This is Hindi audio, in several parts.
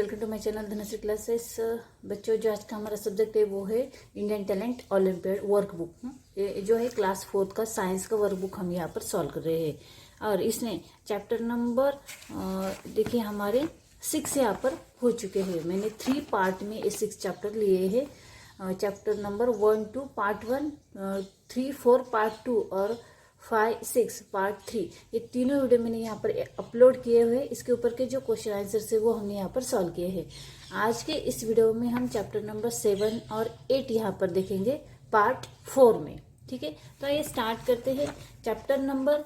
Welcome to my channel Dhanashree classes. बच्चों, जो आज का हमारा सब्जेक्ट है वो है इंडियन टैलेंट ओलंपियाड वर्कबुक। ये जो है क्लास 4 का साइंस का वर्कबुक हम यहाँ पर सॉल्व कर रहे हैं। और इसमें चैप्टर नंबर देखिए हमारे 6 यहाँ पर हो चुके हैं। मैंने 3 पार्ट में ये 6 चैप्टर लिए हैं। चैप्टर नंबर 1 2 पार्ट 1, 3 4 पार्ट 2 और 5 6 पार्ट 3, ये तीनों वीडियो मैंने यहाँ पर अपलोड किए हुए। इसके ऊपर के जो क्वेश्चन आंसर है वो हमने यहाँ पर सॉल्व किए हैं। आज के इस वीडियो में हम चैप्टर नंबर 7 और 8 यहाँ पर देखेंगे पार्ट 4 में। ठीक है, तो ये स्टार्ट करते हैं चैप्टर नंबर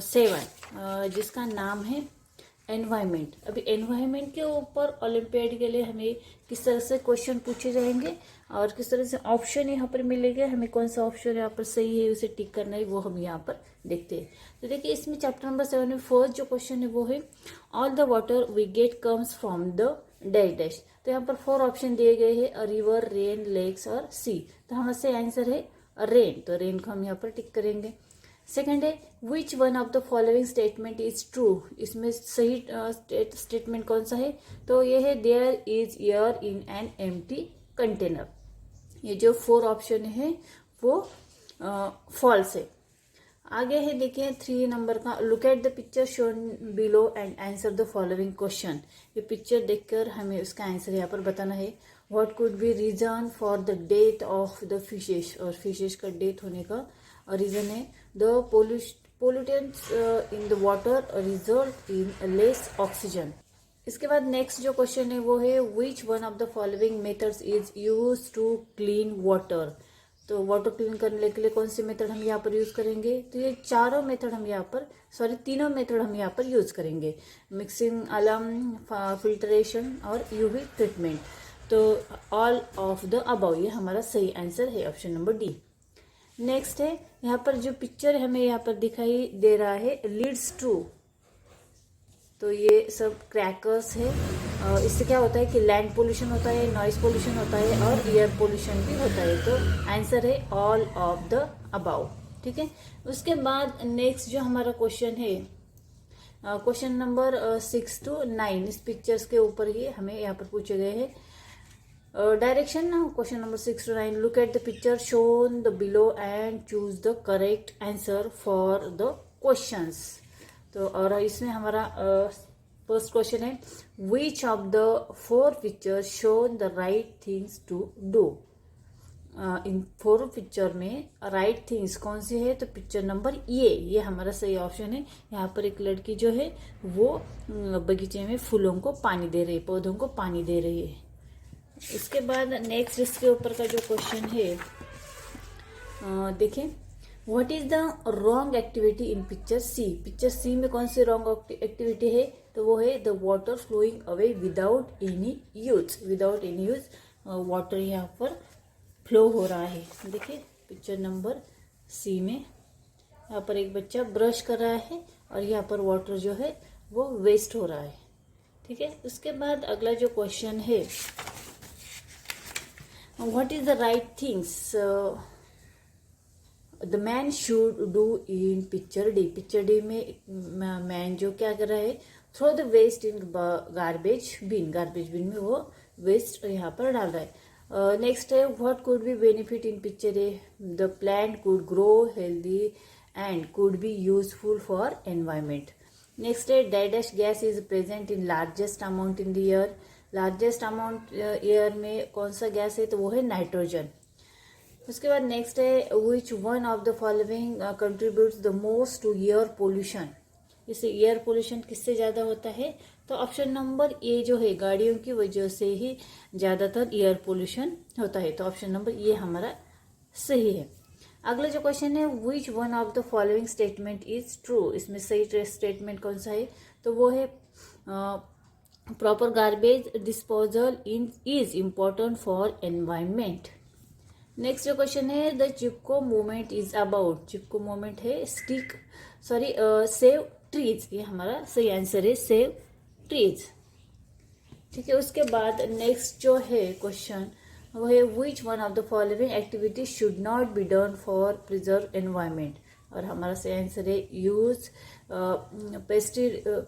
7 जिसका नाम है एनवायरमेंट। अभी एनवायरमेंट के ऊपर ओलंपियाड के लिए हमें किस तरह से क्वेश्चन पूछे जाएंगे और किस तरह से ऑप्शन यहाँ पर मिलेंगे, हमें कौन सा ऑप्शन यहाँ पर सही है उसे टिक करना है, वो हम यहाँ पर देखते हैं। तो देखिए इसमें चैप्टर नंबर 7 में फर्स्ट जो क्वेश्चन है वो है all the water we get comes from the dash dash. तो यहाँ पर 4 ऑप्शन दिए गए हैं, रिवर, रेन, लेक्स और सी। तो हमारा सही आंसर है रेन, तो रेन को हम यहाँ पर टिक करेंगे। सेकंड है which one of the following statement is true. इसमें सही स्टेटमेंट कौन सा है, तो ये है there is air in an empty container. ये जो 4 ऑप्शन है वो फॉल्स है। आगे है देखिए 3 नंबर का, look at the picture shown below and answer the following question. ये पिक्चर देखकर हमें उसका आंसर यहाँ पर बताना है। What could be reason for the death of the fishes, और फिशेस का डेथ होने का रीजन है the pollutants in the water result in less oxygen. इसके बाद नेक्स्ट जो क्वेश्चन है वो है which one of the following methods is use to clean water. तो वाटर क्लीन करने के लिए कौन से मेथड हम यहाँ पर यूज करेंगे, तो ये तीनों मेथड हम यहाँ पर यूज करेंगे, मिक्सिंग, अलम, फिल्ट्रेशन और यूवी ट्रीटमेंट। तो ऑल ऑफ द अबव, ये हमारा सही आंसर है ऑप्शन नंबर डी। नेक्स्ट है यहाँ पर जो पिक्चर हमें यहाँ पर दिखाई दे रहा है लीड्स टू, तो ये सब क्रैकर्स है। इससे क्या होता है कि लैंड पोल्यूशन होता है, नॉइज पोल्यूशन होता है और एयर पोल्यूशन भी होता है। तो आंसर है ऑल ऑफ द अबाउ। ठीक है, उसके बाद नेक्स्ट जो हमारा क्वेश्चन है क्वेश्चन नंबर 6 to 9, इस पिक्चर्स के ऊपर ही हमें यहाँ पर पूछे गए हैं डायरेक्शन ना। Question number 6 to 9, look at the picture shown the below and choose the correct answer for the questions. तो और इसमें हमारा फर्स्ट क्वेश्चन है which of the 4 pictures shown the right things to do. इन 4 पिक्चर में राइट थिंग्स कौन सी है, तो पिक्चर नंबर ये हमारा सही ऑप्शन है। यहाँ पर एक लड़की जो है वो बगीचे में फूलों को पानी दे रही है, पौधों को पानी दे रही है। इसके बाद नेक्स्ट इसके ऊपर का जो क्वेश्चन है देखें, what is the wrong activity in picture C. Picture C में कौन सी रॉन्ग एक्टिविटी है, तो वो है the water flowing away without any use. Without any use water यहाँ पर फ्लो हो रहा है। देखिए पिक्चर नंबर सी में यहाँ पर एक बच्चा ब्रश कर रहा है और यहाँ पर वाटर जो है वो वेस्ट हो रहा है। ठीक है, उसके बाद अगला जो क्वेश्चन है what is the right things the man should do in picture D. Picture D में मैन जो क्या कर रहा है, throw the waste in garbage bin. Garbage bin में वो वेस्ट यहाँ पर डाल रहा है। नेक्स्ट है what could be benefit in picture A, the plant could grow healthy and could be useful for environment. Next है dash gas is present in largest amount in the air. Largest amount air में कौन सा गैस है, तो वो है नाइट्रोजन। उसके बाद नेक्स्ट है which one of the following contributes the most to air pollution. इससे एयर पोल्यूशन किससे ज्यादा होता है, तो ऑप्शन नंबर ए जो है गाड़ियों की वजह से ही ज्यादातर एयर पोल्यूशन होता है। तो ऑप्शन नंबर ए हमारा सही है। अगला जो क्वेश्चन है which one of the following statement is true. इसमें सही स्टेटमेंट कौन सा है, तो वो है proper garbage disposal is important for environment. Next जो क्वेश्चन है the Chipko movement is about. Chipko movement है सेव ट्रीज। ये हमारा सही आंसर है सेव ट्रीज। ठीक है, उसके बाद नेक्स्ट जो है क्वेश्चन वो है which one of the following activities should not be done for preserve environment. और हमारा सही आंसर है यूज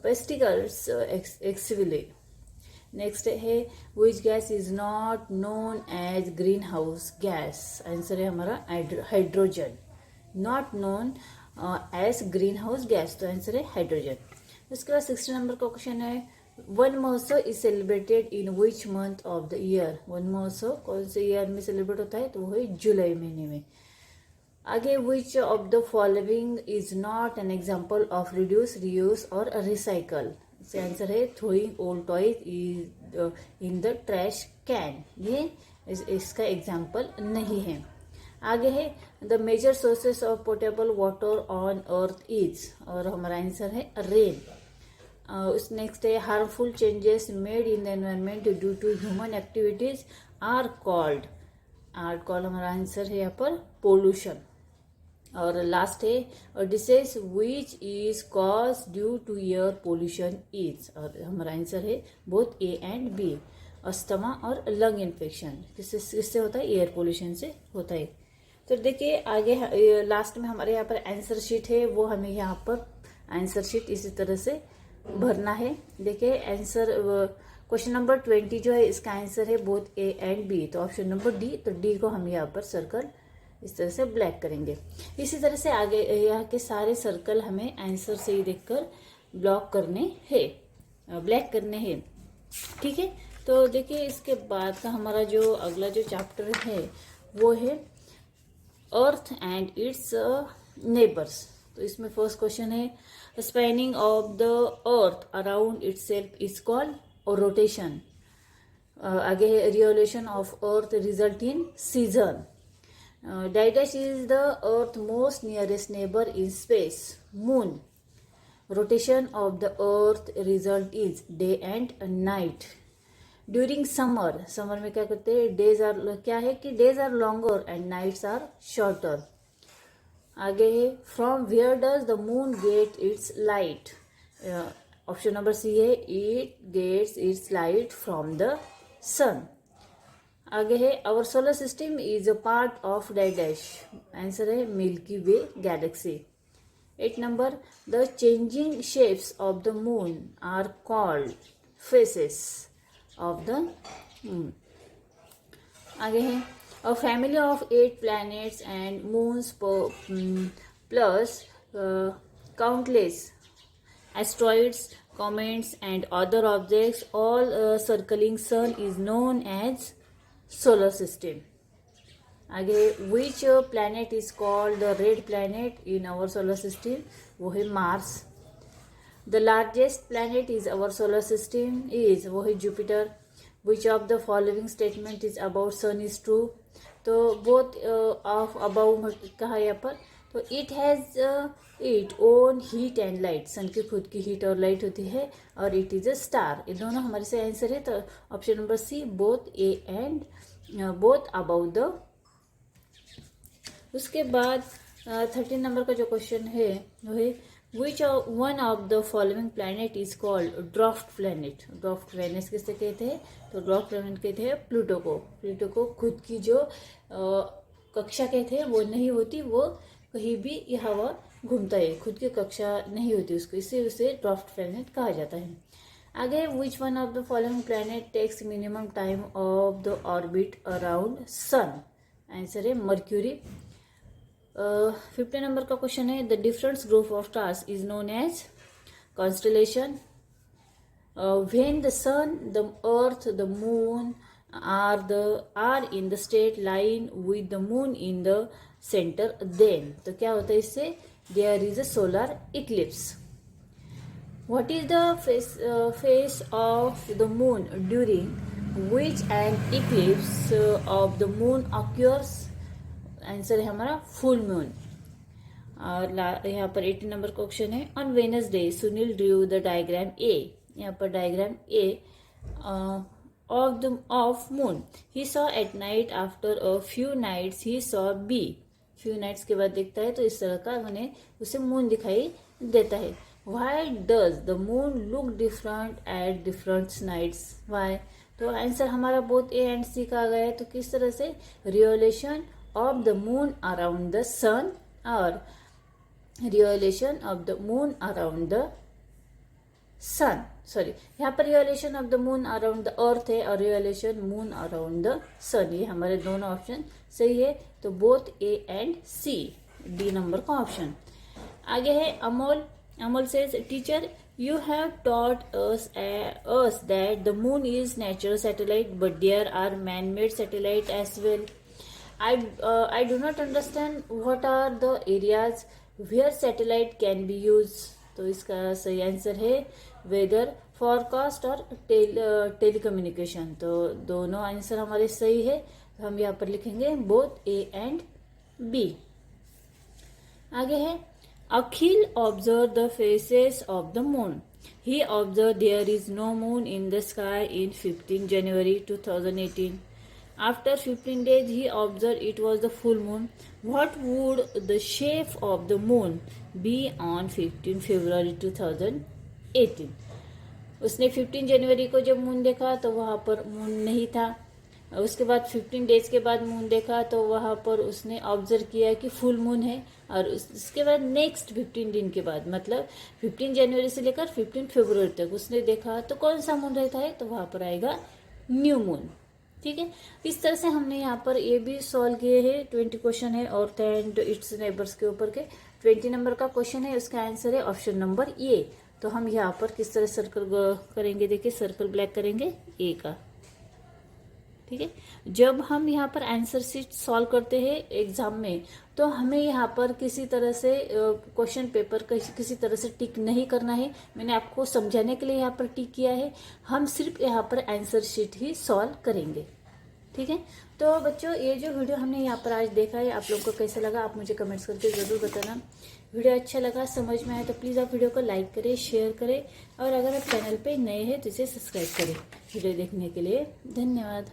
पेस्टिकल्स एक्सिविले। नेक्स्ट है which gas is not known as greenhouse gas, answer है हमारा hydrogen, not known as greenhouse gas, तो आंसर है हाइड्रोजन। उसके बाद 60 नंबर का क्वेश्चन है Van Mahotsav is celebrated in which month of the year, Van Mahotsav कौन से ईयर में सेलिब्रेट होता है, तो वो है जुलाई महीने में। आगे which of the following is not an example of reduce reuse और रिसाइकल, इसका आंसर है throwing old toys in the trash can, ये इसका एग्जाम्पल नहीं है। आगे है the major sources of potable water on earth is, और हमारा आंसर है रेन। नेक्स्ट है harmful changes made in the environment due to human activities are called, हमारा आंसर है यहाँ पर पोल्यूशन। और लास्ट है disease which is cause due to air pollution is, और हमारा आंसर है both A and B, asthma और लंग इन्फेक्शन किससे होता है, एयर पोल्यूशन से होता है। तो देखिए आगे लास्ट में हमारे यहाँ पर आंसर शीट है, वो हमें यहाँ पर आंसर शीट इसी तरह से भरना है। देखिए आंसर क्वेश्चन नंबर 20 जो है इसका आंसर है बोथ ए एंड बी, तो ऑप्शन नंबर डी, तो डी को हम यहाँ पर सर्कल इस तरह से ब्लैक करेंगे। इसी तरह से आगे यहाँ के सारे सर्कल हमें आंसर से ही देखकर ब्लॉक करने हैं, ब्लैक करने हैं, ठीक है। तो देखिए इसके बाद का हमारा जो अगला जो चैप्टर है वो है अर्थ एंड इट्स नेबर्स। तो इसमें फर्स्ट क्वेश्चन है spanning of the earth around itself is called और रोटेशन। आगे है revolution of earth result in season. Dash is the earth most nearest neighbor in space, moon. Rotation of the earth result is day and night. During summer में क्या करते हैं, days are क्या है कि days are longer and nights are shorter. आगे है from where does the moon get its light? Option number C है it gets its light from the sun. आगे है our solar system is a part of dash, answer है Milky Way galaxy. 8 number the changing shapes of the moon are called phases of the moon. आगे है a family of 8 planets and moons plus countless asteroids comets and other objects all circling sun is known as solar system. आगे which planet is called the red planet in our solar system, वो है Mars. The largest planet is our solar system is, वो है Jupiter. Which of the following statement is about sun is true, तो बोथ ऑफ अबाउट कहा यहाँ पर, तो it has it own heat and light, sun की खुद की हीट और लाइट होती है, और इट इज अ स्टार, ये दोनों हमारे से आंसर है। तो option number C both A and both about the. उसके बाद 13 नंबर का जो क्वेश्चन है वो है which one of the following planet is called dwarf planet. Dwarf planet किससे कहते हैं, तो ड्वार्फ प्लैनेट कहते हैं प्लूटो को। प्लूटो को खुद की जो कक्षा कहते हैं वो नहीं होती, वो कहीं भी ये हवा घूमता है, खुद की कक्षा नहीं होती उसको, इससे उसे ड्वार्फ प्लैनेट कहा जाता है। आगे which one of the following planet takes minimum time of the orbit around sun, answer है मर्क्यूरी। 50 नंबर का क्वेश्चन है the different group of stars is known as constellation. When the sun the earth the moon are in the straight line with the moon in the center, then तो क्या होता है इससे, there is a solar eclipse. What is the phase of the moon during which an eclipse of the moon occurs, answer है हमारा फुल मून। और यहाँ पर 18 नंबर क्वेश्चन है on Wednesday Sunil drew the diagram A, यहाँ पर diagram A of moon he saw at night after a few nights he saw B, few nights के बाद देखता है तो इस तरह का उन्हें उसे मून दिखाई देता है। Why does the moon look different at different nights, why, तो आंसर हमारा बोथ ए एंड सी का आ गया है। तो किस तरह से, revolution of the moon around the sun और revolution of the moon around the sun. Sorry, यहाँ पर revolution of the moon around the earth है और revolution moon around the sun, ये हमारे दोनों ऑप्शन सही है। तो both A and C, D number का ऑप्शन। आगे है Amol. Amol says teacher you have taught us that the moon is natural satellite but there are man-made satellite as well. I do not understand what are the areas where satellite can be used. तो इसका सही आंसर है वेदर फॉरकास्ट और टेलीकम्युनिकेशन। तो दोनों आंसर हमारे सही है, तो हम यहाँ पर लिखेंगे बोथ ए एंड बी। आगे है Akhil observed the phases of the moon. He observed there is no moon in the sky in 15 January 2018. After 15 days, he observed it was the full moon. What would the shape of the moon be on 15 February 2018? उसने 15 जनवरी को जब मून देखा तो वहाँ पर मून नहीं था। उसके बाद 15 डेज के बाद मून देखा तो वहाँ पर उसने ऑब्जर्व किया कि फुल मून है। और उसके बाद नेक्स्ट 15 दिन के बाद, मतलब 15 जनवरी से लेकर 15 फरवरी तक उसने देखा तो कौन सा मून रहता है, तो वहाँ पर आएगा न्यू मून। ठीक है, इस तरह से हमने यहाँ पर ये भी सॉल्व किए हैं। 20 क्वेश्चन है अर्थ एंड इट्स नेबर्स के ऊपर के। 20 नंबर का क्वेश्चन है, उसका आंसर है ऑप्शन नंबर ए। तो हम यहाँ पर किस तरह सर्कल करेंगे, देखिए सर्कल ब्लैक करेंगे ए का। ठीक है, जब हम यहाँ पर आंसर शीट सॉल्व करते हैं एग्जाम में, तो हमें यहाँ पर किसी तरह से क्वेश्चन पेपर किसी तरह से टिक नहीं करना है। मैंने आपको समझाने के लिए यहाँ पर टिक किया है, हम सिर्फ यहाँ पर आंसर शीट ही सॉल्व करेंगे। ठीक है, तो बच्चों ये जो वीडियो हमने यहाँ पर आज देखा है, आप लोग को कैसा लगा आप मुझे कमेंट्स करके ज़रूर बताना। वीडियो अच्छा लगा, समझ में आया तो प्लीज़ आप वीडियो को लाइक करें, शेयर करें और अगर आप चैनल पे नए हैं तो इसे सब्सक्राइब करें। वीडियो देखने के लिए धन्यवाद।